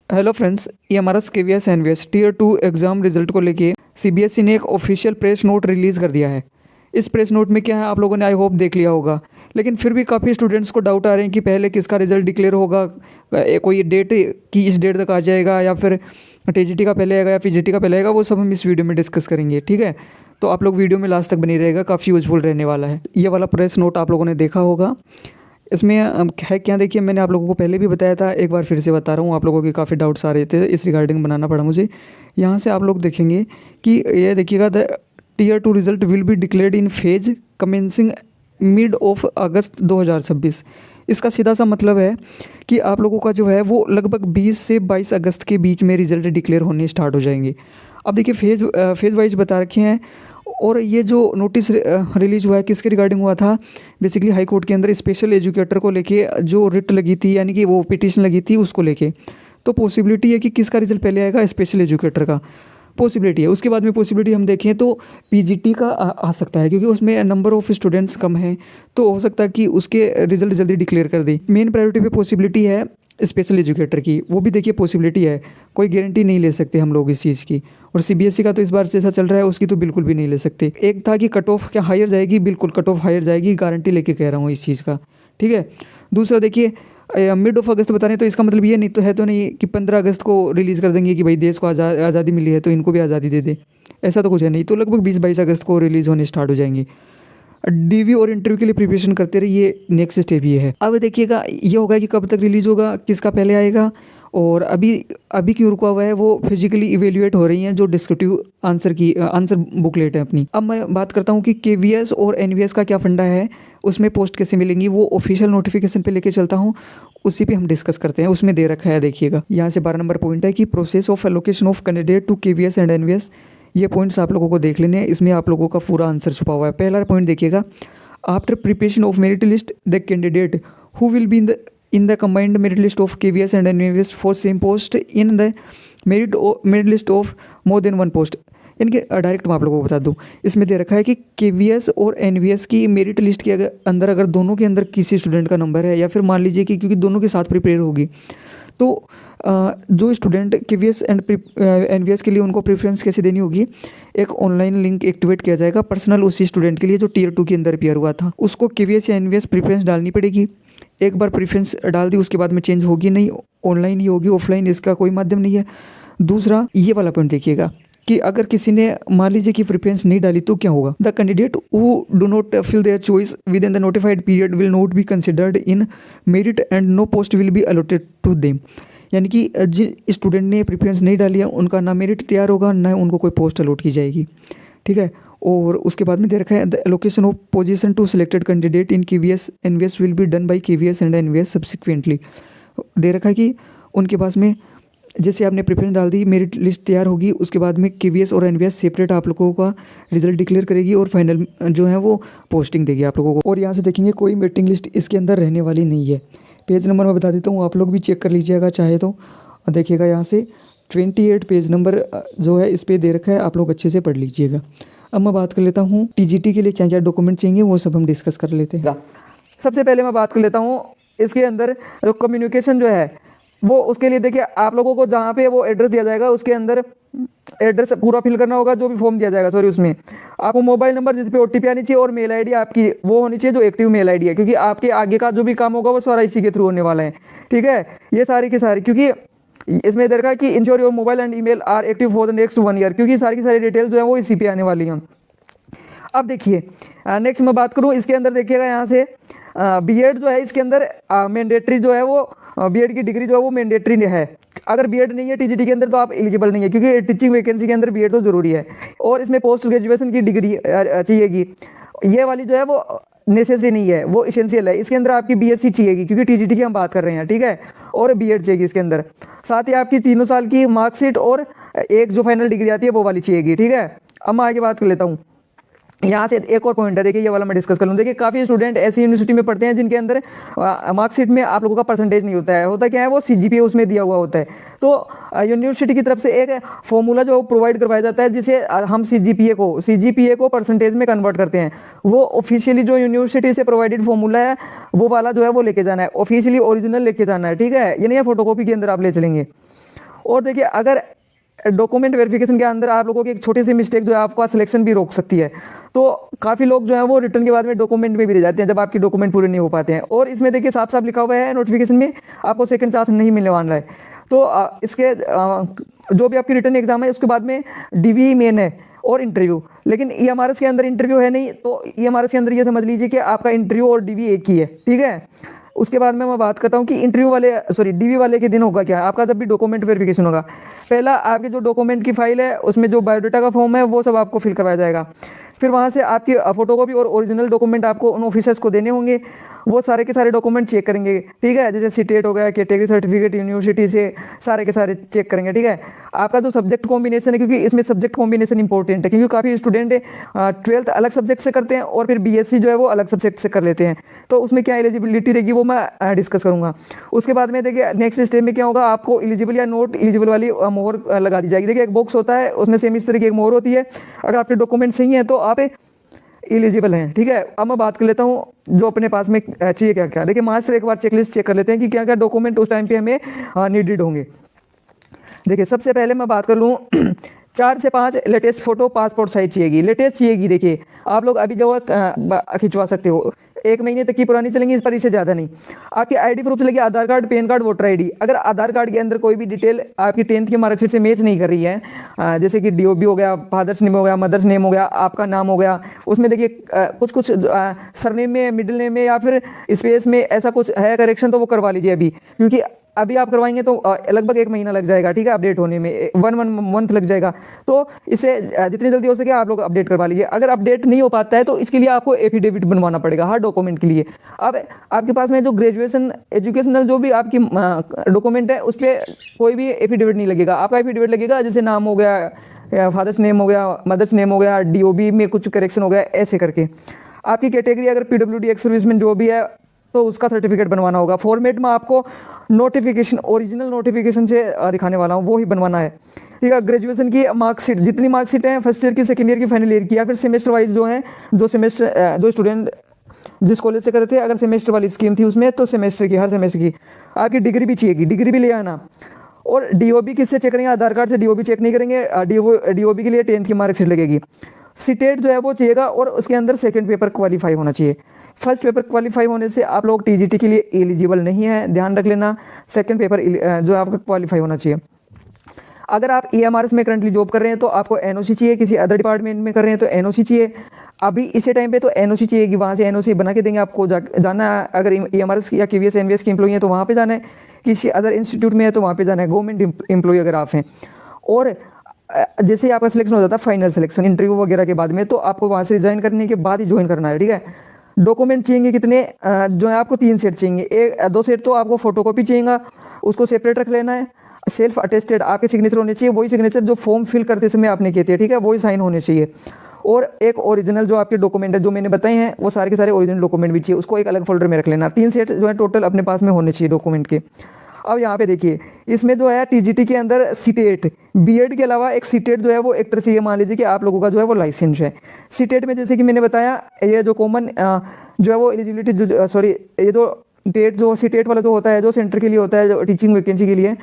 Hello friends, ये हमारा KVS NVS tier 2 exam result को लेके सीबीएसई ने एक ऑफिशियल प्रेस नोट रिलीज़ कर दिया है। इस प्रेस नोट में क्या है आप लोगों ने आई होप देख लिया होगा, लेकिन फिर भी काफ़ी स्टूडेंट्स को डाउट आ रहे हैं कि पहले किसका रिजल्ट डिक्लेयर होगा, कोई डेट कि इस डेट तक आ जाएगा या फिर टीजीटी का पहले आएगा या पीजीटी का पहले आएगा। वो सब हम इस वीडियो में डिस्कस करेंगे, ठीक है। तो आप लोग वीडियो में लास्ट तक बनी रहेगा, काफ़ी यूजफुल रहने वाला है। ये वाला प्रेस नोट आप लोगों ने देखा होगा। इसमें है क्या, देखिए मैंने आप लोगों को पहले भी बताया था, एक बार फिर से बता रहा हूँ। आप लोगों के काफ़ी डाउट्स आ रहे थे, इस रिगार्डिंग बनाना पड़ा मुझे। यहाँ से आप लोग देखेंगे कि ये देखिएगा, the tier 2 result will be declared in phase commencing mid of August 2026। इसका सीधा सा मतलब है कि आप लोगों का जो है वो लगभग 20 से 22 अगस्त के बीच में रिजल्ट डिक्लेयर होने स्टार्ट हो जाएंगे। अब देखिए फेज़ वाइज बता रखे हैं। और ये जो नोटिस रिलीज हुआ है किसके रिगार्डिंग हुआ था, बेसिकली हाई कोर्ट के अंदर स्पेशल एजुकेटर को लेके जो रिट लगी थी, यानी कि वो पिटीशन लगी थी उसको लेके। तो पॉसिबिलिटी है कि किसका रिजल्ट पहले आएगा, स्पेशल एजुकेटर का पॉसिबिलिटी है। उसके बाद में पॉसिबिलिटी हम देखें तो पीजीटी का आ सकता है, क्योंकि उसमें नंबर ऑफ स्टूडेंट्स कम हैं, तो हो सकता है कि उसके रिजल्ट जल्दी डिक्लेयर कर दे। मेन प्रायोरिटी पे पॉसिबिलिटी है स्पेशल एजुकेटर की, वो भी देखिए पॉसिबिलिटी है, कोई गारंटी नहीं ले सकते हम लोग इस चीज़ की। और सीबीएसई का तो इस बार जैसा चल रहा है उसकी तो बिल्कुल भी नहीं ले सकते। एक था कि कट ऑफ क्या हायर जाएगी, बिल्कुल कट ऑफ हायर जाएगी, गारंटी लेके कह रहा हूँ इस चीज़ का, ठीक है। दूसरा देखिए मिड ऑफ अगस्त बता रहे हैं, तो इसका मतलब ये नहीं तो है तो नहीं कि 15 अगस्त को रिलीज़ कर देंगे कि भाई देश को आज़ादी मिली है तो इनको भी आज़ादी दे दे, ऐसा तो कुछ है नहीं। तो लगभग 20-22 अगस्त को रिलीज़ होने स्टार्ट हो जाएंगे। डीवी और इंटरव्यू के लिए प्रिपरेशन करते रहिए, ये नेक्स्ट स्टेप ये है। अब देखिएगा ये होगा कि कब तक रिलीज़ होगा, किसका पहले आएगा। और अभी क्यों रुका हुआ है, वो फिजिकली इवेल्युएट हो रही हैं जो डिस्क्रिप्टिव आंसर बुकलेट है अपनी। अब मैं बात करता हूँ कि केवीएस और एनवीएस का क्या फंडा है, उसमें पोस्ट कैसे मिलेंगी, वो ऑफिशियल नोटिफिकेशन पे लेके चलता हूँ, उसी पे हम डिस्कस करते हैं। उसमें दे रखा है, देखिएगा यहाँ से 12 नंबर पॉइंट है कि process of allocation of candidate to KVS and NVS. ये पॉइंट्स आप लोगों को देख लेने हैं, इसमें आप लोगों का पूरा आंसर छुपा हुआ है। पहला पॉइंट देखिएगा, after preparation of merit list the candidate who will be in the combined merit list of KVS and NVS for same post in the merit list of more than one post। यानी कि direct मैं आप लोगों को बता दूं, इसमें दे रखा है कि KVS और NVS की मेरिट लिस्ट के अंदर अगर दोनों के अंदर किसी स्टूडेंट का नंबर है, या फिर मान लीजिए कि क्योंकि दोनों के साथ प्रिपेयर होगी, तो जो स्टूडेंट KVS एंड NVS के लिए उनको प्रेफरेंस कैसे देनी होगी, एक ऑनलाइन लिंक एक्टिवेट किया जाएगा पर्सनल उसी स्टूडेंट के लिए जो टीयर 2 के अंदर पेयर हुआ था। उसको KVS या NVS प्रेफरेंस डालनी पड़ेगी। एक बार प्रेफरेंस डाल दी उसके बाद में चेंज होगी नहीं, ऑनलाइन ही होगी, ऑफलाइन इसका कोई माध्यम नहीं है। दूसरा ये वाला पॉइंट देखिएगा कि अगर किसी ने मान लीजिए कि प्रेफरेंस नहीं डाली तो क्या होगा, the candidate who do not fill their choice within the notified period will not be considered in merit and no post will be allotted to them. यानी कि जिन स्टूडेंट ने प्रेफरेंस नहीं डाली है उनका ना मेरिट तैयार होगा, ना उनको कोई पोस्ट अलॉट की जाएगी, ठीक है। और उसके बाद में दे रखा है the allocation of position to selected candidate in KVS NVS will be done by KVS and NVS subsequently. दे रखा है कि उनके पास में जैसे आपने प्रेफरेंस डाल दी, मेरिट लिस्ट तैयार होगी, उसके बाद में केवीएस और एनवीएस सेपरेट आप लोगों का रिजल्ट डिक्लेयर करेगी और फाइनल जो है वो पोस्टिंग देगी आप लोगों को। और यहाँ से देखेंगे कोई वेटिंग लिस्ट इसके अंदर रहने वाली नहीं है। पेज नंबर मैं बता देता हूँ, आप लोग भी चेक कर लीजिएगा चाहे तो। देखिएगा यहाँ से 28 पेज नंबर जो है इस पर दे रखा है, आप लोग अच्छे से पढ़ लीजिएगा। अब मैं बात कर लेता हूँ टीजीटी के लिए क्या क्या डॉक्यूमेंट चाहिए, वो सब हम डिस्कस कर लेते हैं। सबसे पहले मैं बात कर लेता हूँ इसके अंदर जो कम्युनिकेशन जो है वो, उसके लिए देखिए आप लोगों को जहाँ पे वो एड्रेस दिया जाएगा उसके अंदर एड्रेस पूरा फिल करना होगा, जो भी फॉर्म दिया जाएगा, सॉरी उसमें आपको मोबाइल नंबर जिस पे ओटीपी आनी चाहिए और मेल आईडी आपकी वो होनी चाहिए जो एक्टिव मेल आईडी है, क्योंकि आपके आगे का जो भी काम होगा वो सारा इसी के थ्रू होने वाला है, ठीक है। ये सारी की सारी, क्योंकि इसमें इधर का कि ensure your mobile and email are active for the next 1 year, क्योंकि सारी की सारी डिटेल्स जो है वो इसी पे आने वाली हैं। अब देखिए नेक्स्ट मैं बात करूँ इसके अंदर, देखिएगा यहाँ से बीएड जो है इसके अंदर मैंडेटरी जो है वो बीएड की डिग्री जो है वो मैंडेटरी है। अगर बीएड नहीं है टीजीटी के अंदर तो आप एलिजिबल नहीं है, क्योंकि टीचिंग वैकेंसी के अंदर बीएड तो जरूरी है। और इसमें पोस्ट ग्रेजुएशन की डिग्री चाहिएगी, ये वाली जो है वो नेसेसरी नहीं है, वो इसेंशियल है। इसके अंदर आपकी बीएससी चाहिएगी, क्योंकि टीजीटी की हम बात कर रहे हैं, ठीक है। और बीएड चाहिएगी इसके अंदर, साथ ही आपकी 3 साल की मार्कशीट और एक जो फाइनल डिग्री आती है वो वाली चाहिएगी, ठीक है। अब मैं आगे बात कर लेता हूँ। यहाँ से एक और पॉइंट है, देखिए ये वाला मैं डिस्कस कर लूँ। देखिए काफ़ी स्टूडेंट ऐसी यूनिवर्सिटी में पढ़ते हैं जिनके अंदर मार्कशीट में आप लोगों का परसेंटेज नहीं होता है, होता क्या है वो सीजीपीए उसमें दिया हुआ होता है। तो यूनिवर्सिटी की तरफ से एक फॉर्मूला जो प्रोवाइड करवाया जाता है जिसे हम सीजीपीए को परसेंटेज में कन्वर्ट करते हैं। वो ऑफिशियली जो यूनिवर्सिटी से प्रोवाइडेड फॉर्मूला है वो वाला जो है वो लेके जाना है, ऑफिशियली ओरिजिनल लेके जाना है, ठीक है। ये नहीं है फोटोकॉपी के अंदर आप ले चलेंगे। और देखिए अगर डॉक्यूमेंट वेरिफिकेशन के अंदर आप लोगों की एक छोटी सी मिस्टेक जो है आपका सिलेक्शन भी रोक सकती है। तो काफ़ी लोग जो है वो रिटर्न के बाद में डॉक्यूमेंट में भी रह जाते हैं जब आपके डॉक्यूमेंट पूरे नहीं हो पाते हैं। और इसमें देखिए साफ साफ लिखा हुआ है नोटिफिकेशन में, आपको सेकंड चांस नहीं मिलने वाला है। तो इसके जो भी आपकी रिटर्न एग्जाम है उसके बाद में डीवी मेन है और इंटरव्यू, लेकिन ईएमआरएस के अंदर इंटरव्यू है नहीं। तो ईएमआरएस के अंदर ये समझ लीजिए कि आपका इंटरव्यू और डीवी एक ही है, ठीक है। उसके बाद में मैं बात करता हूँ कि इंटरव्यू वाले डीवी वाले के दिन होगा क्या। आपका जब भी डॉक्यूमेंट वेरिफिकेशन होगा, पहला आपके जो डॉक्यूमेंट की फाइल है उसमें जो बायोडाटा का फॉर्म है वो सब आपको फिल करवाया जाएगा। फिर वहाँ से आपकी फोटोकॉपी और ओरिजिनल डॉक्यूमेंट आपको उन ऑफिसर्स को देने होंगे, वो सारे के सारे डॉक्यूमेंट चेक करेंगे, ठीक है। जैसे सीटेट हो गया, कैटेगरी सर्टिफिकेट यूनिवर्सिटी से, सारे के सारे चेक करेंगे, ठीक है। आपका जो सब्जेक्ट कॉम्बिनेशन है, क्योंकि इसमें सब्जेक्ट कॉम्बिनेशन इंपॉर्टेंट है, क्योंकि काफ़ी स्टूडेंट 12th अलग सब्जेक्ट से करते हैं और फिर बीएससी जो है वो अलग सब्जेक्ट से कर लेते हैं। तो उसमें क्या एलिजिबिलिटी रहेगी वो मैं डिस्कस करूँगा। उसके बाद में देखिए नेक्स्ट स्टेप में क्या होगा, आपको एलिजिबल या नॉट एलिजिबल वाली मोहर लगा दी जाएगी। देखिए एक बॉक्स होता है, उसमें सेम इस तरह की एक मोहर होती है। अगर आपके डॉक्यूमेंट सही हैं तो आप एलिजिबल हैं, ठीक है। अब मैं बात कर लेता हूँ जो अपने पास में चाहिए क्या क्या। देखिए मास्टर एक बार चेकलिस्ट चेक कर लेते हैं कि क्या क्या डॉक्यूमेंट उस टाइम पे हमें नीडेड होंगे। देखिए सबसे पहले मैं बात कर लूँ 4 से 5 लेटेस्ट फोटो पासपोर्ट साइज चाहिएगी, लेटेस्ट चाहिएगी। देखिए आप लोग अभी जो खिंचवा सकते हो, 1 महीने तक की पुरानी चलेंगी, इस पर इससे ज़्यादा नहीं। आपकी आईडी प्रूफ चलेगी, Aadhaar card, PAN card, voter ID. अगर आधार कार्ड के अंदर कोई भी डिटेल आपकी 10th की मार्कशीट से मैच नहीं कर रही है, जैसे कि डीओबी हो गया, फादर्स नेम हो गया, मदर्स नेम हो गया, आपका नाम हो गया, उसमें देखिए कुछ सरनेम में, मिडिल नेम में या फिर स्पेस में ऐसा कुछ है करेक्शन, तो वो करवा लीजिए अभी, क्योंकि अभी आप करवाएंगे तो लगभग 1 महीना लग जाएगा, ठीक है, अपडेट होने में 1 मंथ लग जाएगा। तो इसे जितनी जल्दी हो सके आप लोग अपडेट करवा लीजिए। अगर अपडेट नहीं हो पाता है तो इसके लिए आपको एफिडेविट बनवाना पड़ेगा हर डॉक्यूमेंट के लिए। अब आपके पास में जो ग्रेजुएशन एजुकेशनल जो भी आपकी डॉक्यूमेंट है उस पर कोई भी एफिडेविट नहीं लगेगा। आपका एफिडेविट लगेगा जैसे नाम हो गया, फादर्स नेम हो गया, मदर्स नेम हो गया, डीओबी में कुछ करेक्शन हो गया, ऐसे करके। आपकी कैटेगरी अगर पीडब्ल्यूडी एक्स सर्विसमैन जो भी है तो उसका सर्टिफिकेट बनवाना होगा। फॉर्मेट में आपको नोटिफिकेशन, ओरिजिनल नोटिफिकेशन से दिखाने वाला हूँ, वो ही बनवाना है, ठीक है। ग्रेजुएशन की मार्कशीट, जितनी मार्कशीट हैं फर्स्ट ईयर की, सेकंड ईयर की, फाइनल ईयर की, या फिर सेमेस्टर वाइज जो है, जो सेमेस्टर जो स्टूडेंट जिस कॉलेज से करते थे, अगर सेमेस्टर वाली स्कीम थी उसमें तो सेमेस्टर की, हर सेमेस्टर की। आपकी डिग्री भी चाहिएगी, डिग्री भी ले आना। और डीओबी किससे चेक करेंगे, आधार कार्ड से डीओबी चेक नहीं करेंगे। डीओबी के लिए 10th की मार्कशीट लगेगी। सीटेट जो है वो चाहिएगा और उसके अंदर सेकंड पेपर क्वालिफाई होना चाहिए। फर्स्ट पेपर क्वालिफाई होने से आप लोग टीजीटी के लिए एलिजिबल नहीं है, ध्यान रख लेना। सेकंड पेपर जो है आपका क्वालिफाई होना चाहिए। अगर आप ईएमआरएस में करंटली जॉब कर रहे हैं तो आपको एनओसी चाहिए, किसी अदर डिपार्टमेंट में कर रहे हैं तो एनओसी चाहिए। अभी इसी टाइम पे तो एनओसी चाहिए कि वहाँ से एनओसी बना के देंगे आपको, जाना है। अगर ईएमआरएस या केवीएस एनवीएस की एम्प्लॉई है तो वहाँ पे जाना है, किसी अदर इंस्टीट्यूट में है तो वहाँ पे जाना है, गवर्नमेंट एम्प्लॉई अगर आप हैं। और जैसे ही आपका सिलेक्शन हो जाता है, फाइनल सिलेक्शन इंटरव्यू वगैरह के बाद में, तो आपको वहाँ से रिजाइन करने के बाद ही ज्वाइन करना है, ठीक है। डॉक्यूमेंट चाहिए कितने, जो है आपको 3 सेट चाहिए। 2 सेट तो आपको फोटोकॉपी चाहिए, उसको सेपरेट रख लेना है। सेल्फ अटेस्टेड आपके सिग्नेचर होने चाहिए, वही सिग्नेचर जो फॉर्म फिल करते समय आपने किए थे, ठीक है, वही साइन होने चाहिए। और एक ओरिजिनल जो आपके डॉक्यूमेंट है जो मैंने बताए हैं वो सारे के सारे ओरिजिनल डॉक्यूमेंट भी चाहिए, उसको एक अलग फोल्डर में रख लेना। 3 सेट जो है टोटल अपने पास में होने चाहिए डॉक्यूमेंट के। अब यहाँ पे देखिए इसमें जो है टीजीटी के अंदर सीटेट, बीएड के अलावा एक सीटेट जो है वो एक तरह से ये मान लीजिए कि आप लोगों का जो है वो लाइसेंस है। सीटेट में जैसे कि मैंने बताया, ये जो कॉमन जो है वो एलिजिबिलिटी ये जो टेट जो सीटेट वाला जो होता है, जो सेंटर के लिए होता है, जो टीचिंग वैकेंसी के लिए,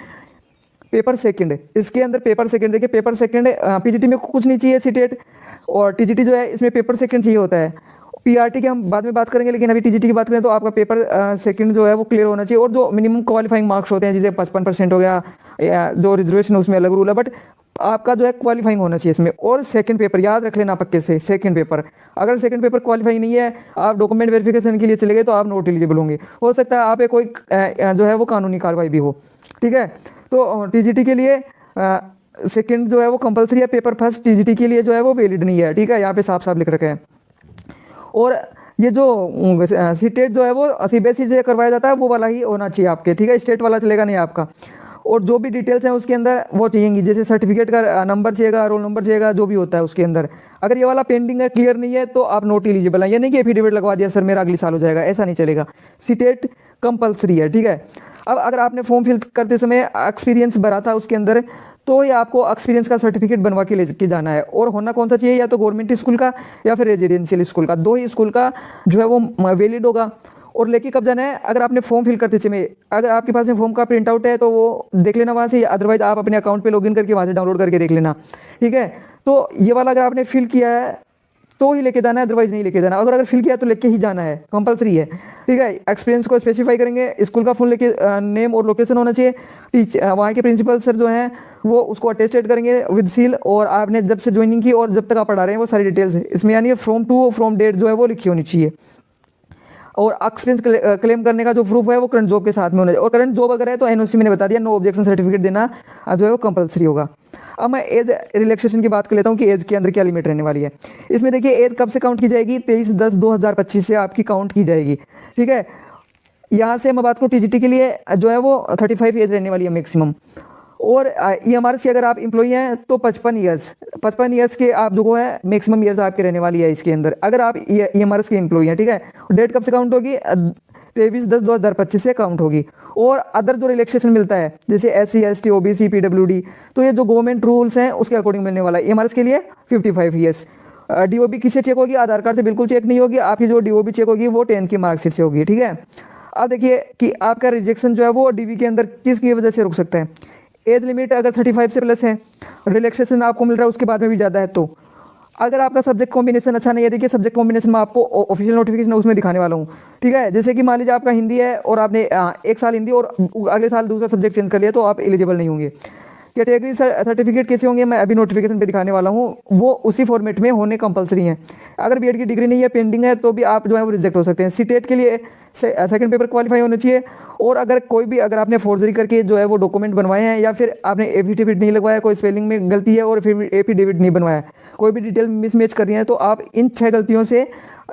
पेपर सेकंड, इसके अंदर पेपर सेकंड, देखिए पेपर सेकंड पीजीटी में कुछ नहीं चाहिए सीटेट, और टीजीटी जो है इसमें पेपर सेकंड चाहिए होता है। पीआरटी की हम बाद में बात करेंगे, लेकिन अभी टीजीटी की बात करें तो आपका पेपर सेकंड जो है वो क्लियर होना चाहिए। और जो मिनिमम क्वालिफाइंग मार्क्स होते हैं, जैसे 55% हो गया, या जो रिजर्वेशन उसमें अलग रूल है, बट आपका जो है क्वालिफाइंग होना चाहिए इसमें। और सेकंड पेपर याद रख लेना पक्के से, सेकंड पेपर, अगर सेकंड पेपर क्वालिफाइंग नहीं है, आप डॉक्यूमेंट वेरिफिकेशन के लिए चले गए तो आप नॉट एलिजिबल होंगे। हो सकता है आप पे कोई जो है वो कानूनी कार्रवाई भी हो, ठीक है। तो टीजीटी के लिए सेकंड जो है वो कंपलसरी है, पेपर फर्स्ट टीजीटी के लिए जो है वो वैलिड नहीं है, ठीक है, यहाँ पे साफ साफ लिख रखा है। और ये जो सीटेट जो है वो सीबीएसई से करवाया जाता है वो वाला ही होना चाहिए आपके, ठीक है, स्टेट वाला चलेगा नहीं आपका। और जो भी डिटेल्स हैं उसके अंदर वो चाहिएंगी, जैसे सर्टिफिकेट का नंबर चाहिएगा, रोल नंबर चाहिएगा, जो भी होता है उसके अंदर। अगर ये वाला पेंडिंग है, क्लियर नहीं है, तो आप नॉट एलिजिबल है। ये नहीं कि एफिडेविट लगवा दिया सर मेरा अगले साल हो जाएगा, ऐसा नहीं चलेगा। सीटेट कंपलसरी है, ठीक है। अब अगर आपने फॉर्म फिल करते समय एक्सपीरियंस भरा था उसके अंदर, तो ये आपको एक्सपीरियंस का सर्टिफिकेट बनवा के लेके जाना है। और होना कौन सा चाहिए, या तो गवर्नमेंट स्कूल का या फिर रेजिडेंशियल स्कूल का, 2 ही स्कूल का जो है वो वैलिड होगा। और लेके कब जाना है, अगर आपने फॉर्म फिल करते समय अगर आपके पास में फॉर्म का प्रिंट आउट है तो वो देख लेना वहाँ से, अदरवाइज आप अपने अकाउंट पे लॉगिन करके वहाँ से डाउनलोड करके देख लेना, ठीक है। तो ये वाला अगर आपने फिल किया है तो ही लेके जाना है, अदरवाइज नहीं लेके जाना। अगर फिल किया तो लेके ही जाना है, कंपलसरी है, ठीक है। एक्सपीरियंस को स्पेसिफाई करेंगे, स्कूल का फुल लेके नेम और लोकेशन होना चाहिए, वहाँ के प्रिंसिपल सर जो हैं वो उसको अटेस्टेड करेंगे विद सील, और आपने जब से ज्वाइनिंग की और जब तक आप पढ़ा रहे हैं वो सारी डिटेल्स इसमें, यानी फ्रॉम टू फ्रॉम डेट जो है वो लिखी होनी चाहिए। और एक्सपीरियंस क्लेम करने का जो प्रूफ है वो करंट जॉब के साथ में होना चाहिए, और करंट जॉब अगर है तो एनओसी मैंने बता दिया, नो ऑब्जेक्शन सर्टिफिकेट देना जो है वो कंपलसरी होगा। अब मैं एज रिलैक्सेशन की बात कर लेता हूँ कि एज के अंदर क्या लिमिट रहने वाली है। इसमें देखिए एज कब से काउंट की जाएगी, 23/10/2025 से आपकी काउंट की जाएगी, ठीक है। यहाँ से मैं बात करूँ टीजीटी के लिए जो है वो 35 एज रहने वाली है मैक्सिमम। और ईएमआरएस के अगर आप एम्प्लॉई हैं तो 55 ईयर्स के आप जो है मैक्सिमम ईयर्स आपकी रहने वाली है इसके अंदर, अगर आप ईएमआरएस के एम्प्लॉई हैं, ठीक है। डेट कब से काउंट होगी, 23/10/2025 से काउंट होगी। और अदर जो रिलैक्सेशन मिलता है जैसे SC ST OBC PWD, तो ये जो गवर्नमेंट रूल्स हैं उसके अकॉर्डिंग मिलने वाला है। ईएमआरएस के लिए 55 ईयर्स। DOB किससे चेक होगी, आधार कार्ड से बिल्कुल चेक नहीं होगी, आपकी जो DOB चेक होगी वो 10 की मार्कशीट से होगी, ठीक है। अब देखिए कि आपका रिजेक्शन जो है वो DV के अंदर किसकी वजह से रुक सकता है। एज लिमिट अगर 35 से प्लस है, रिलैक्सेशन आपको मिल रहा है उसके बाद में भी ज़्यादा है, तो अगर आपका सब्जेक्ट कॉम्बिनेशन अच्छा नहीं है, देखिए सब्जेक्ट कॉम्बिनेशन में आपको ऑफिशियल नोटिफिकेशन उसमें दिखाने वाला हूँ, ठीक है। जैसे कि मान लीजिए आपका हिंदी है और आपने एक साल हिंदी और अगले साल दूसरा सब्जेक्ट चेंज कर लिया तो आप एलिजिबल नहीं होंगे। कैटेगरी सर्टिफिकेट कैसे होंगे मैं अभी नोटिफिकेशन पे दिखाने वाला हूँ, वो उसी फॉर्मेट में होने कंपलसरी हैं। अगर बीएड की डिग्री नहीं है, पेंडिंग है, तो भी आप जो है वो रिजेक्ट हो सकते हैं। सीटेट के लिए सेकंड पेपर क्वालिफाई होना चाहिए। और अगर कोई भी अगर आपने फोर्जरी करके जो है वो डॉक्यूमेंट बनवाए हैं, या फिर आपने एफिडेविट नहीं लगवाया, कोई स्पेलिंग में गलती है और फिर एफिडेविट नहीं बनवाया, कोई भी डिटेल मिसमैच कर रही है, तो आप इन 6 गलतियों से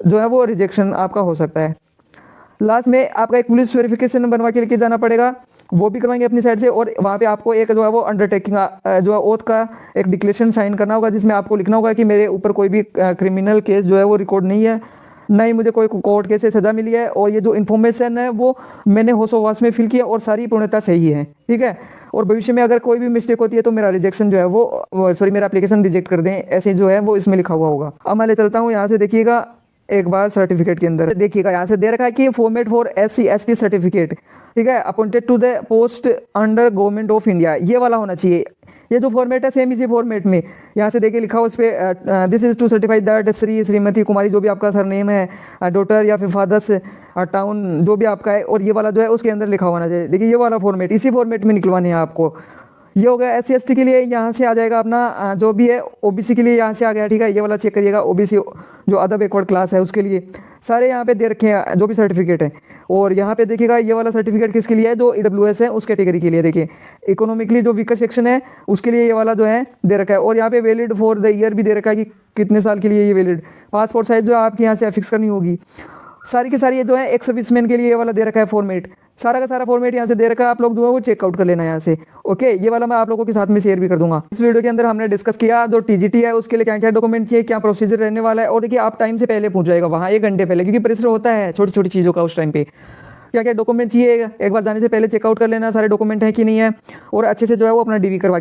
जो है वो रिजेक्शन आपका हो सकता है। लास्ट में आपका एक पुलिस वेरिफिकेशन बनवा के लेके जाना पड़ेगा, वो भी करवाएंगे अपनी साइड से। और वहाँ पे आपको एक जो है वो अंडरटेकिंग जो है ओथ का एक डिक्लेरेशन साइन करना होगा, जिसमें आपको लिखना होगा कि मेरे ऊपर कोई भी क्रिमिनल केस जो है वो रिकॉर्ड नहीं है, ना ही मुझे कोई कोर्ट केस से सज़ा मिली है, और ये जो इन्फॉर्मेशन है वो मैंने होशोवास में फिल किया और सारी पूर्णतः सही है, ठीक है। और भविष्य में अगर कोई भी मिस्टेक होती है तो मेरा रिजेक्शन जो है वो मेरा एप्लीकेशन रिजेक्ट कर दें, ऐसे जो है वो इसमें लिखा हुआ होगा। अब मैं ले चलता हूँ यहाँ से, देखिएगा एक बार सर्टिफिकेट के अंदर देखिएगा यहाँ से दे रखा है कि format for SC ST certificate, ठीक है, appointed to the post under government of India, ये वाला होना चाहिए। ये जो फॉर्मेट है सेम इसी फॉर्मेट में यहाँ से देखिए लिखा हो उस पर, this is to certify that Shrimati Kumari, जो भी आपका सरनेम है, डॉटर या फिर फादर्स टाउन जो भी आपका है, और ये वाला जो है उसके अंदर लिखा होना चाहिए। देखिए ये वाला फॉर्मेट इसी फॉर्मेट में निकलवाने हैं आपको। ये हो गया SC ST के लिए, यहाँ से आ जाएगा अपना जो भी है OBC के लिए यहाँ से आ गया, ठीक है। ये वाला चेक करिएगा, OBC जो अदर बैकवर्ड क्लास है उसके लिए सारे यहाँ पे दे रखे हैं जो भी सर्टिफिकेट है। और यहाँ पे देखिएगा ये वाला सर्टिफिकेट किसके लिए है, जो EWS है उस कैटेगरी के लिए। देखिए इकोनॉमिकली जो वीकर सेक्शन है उसके लिए ये वाला जो है दे रखा है। और यहाँ पे वैलिड फॉर द ईयर भी दे रखा है कि कितने साल के लिए ये वैलिड। पासपोर्ट साइज जो आपके यहाँ से फिक्स करनी होगी। सारी की सारी ये जो है एक सर्विसमैन के लिए ये वाला दे रखा है फॉर्मेट, सारा का सारा फॉर्मेट यहाँ से दे रखा है। आप लोग जो है वो चेकआउट कर लेना यहाँ से, ओके। ये वाला मैं आप लोगों के साथ में शेयर भी कर दूंगा। इस वीडियो के अंदर हमने डिस्कस किया जो TGT है उसके लिए क्या क्या डॉक्यूमेंट चाहिए, क्या प्रोसीजर रहने वाला है। और देखिए आप टाइम से पहले पहुंच जाएगा वहाँ 1 घंटे पहले, क्योंकि प्रेशर होता है छोटी छोटी चीज़ों का उस टाइम पे। क्या क्या डॉक्यूमेंट चाहिए एक बार जाने से पहले चेकआउट कर लेना, सारे डॉक्यूमेंट हैं कि नहीं है, और अच्छे से जो है वो अपना DV करवा